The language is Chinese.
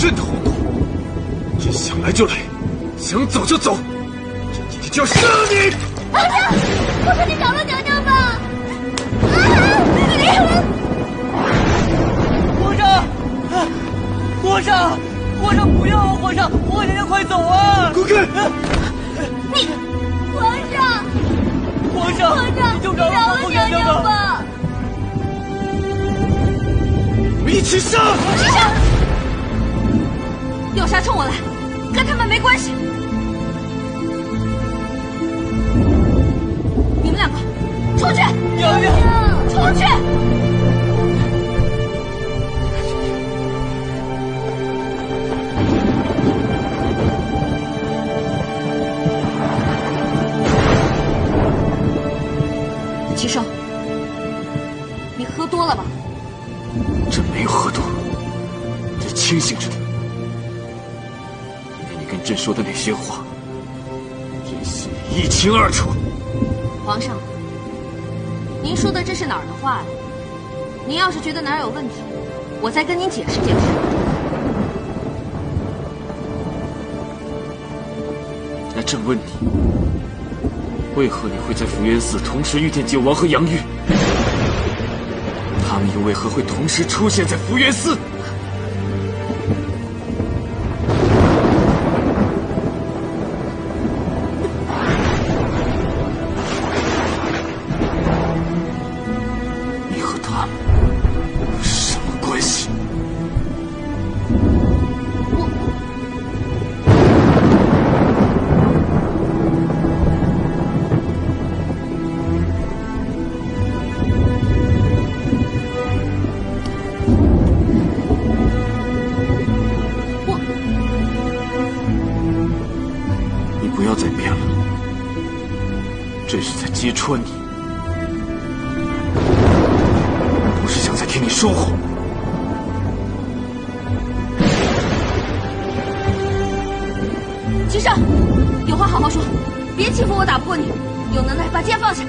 朕的皇宫，朕想来就来，想走就走，朕今天就要杀你！皇上，我说你饶了娘娘吧！皇上不要啊！皇上，皇娘娘快走啊！滚开！你，皇上，你就饶了皇娘娘吧！我们一起杀！起杀！要杀冲我来，跟他们没关系。你们两个出去！娘娘，出去！齐胜，你喝多了吧？朕没有喝多，朕清醒着呢。今天你跟朕说的那些话，朕心里一清二楚。皇上，您说的这是哪儿的话呀？您要是觉得哪儿有问题，我再跟您解释解释。那朕问你，为何你会在福源寺同时遇见九王和杨玉？他们又为何会同时出现在福源寺？你和他们有什么关系？不要再辩了，朕是在揭穿你，不是想再听你说谎。齐胜，有话好好说，别欺负我打不过你，有能耐把剑放下。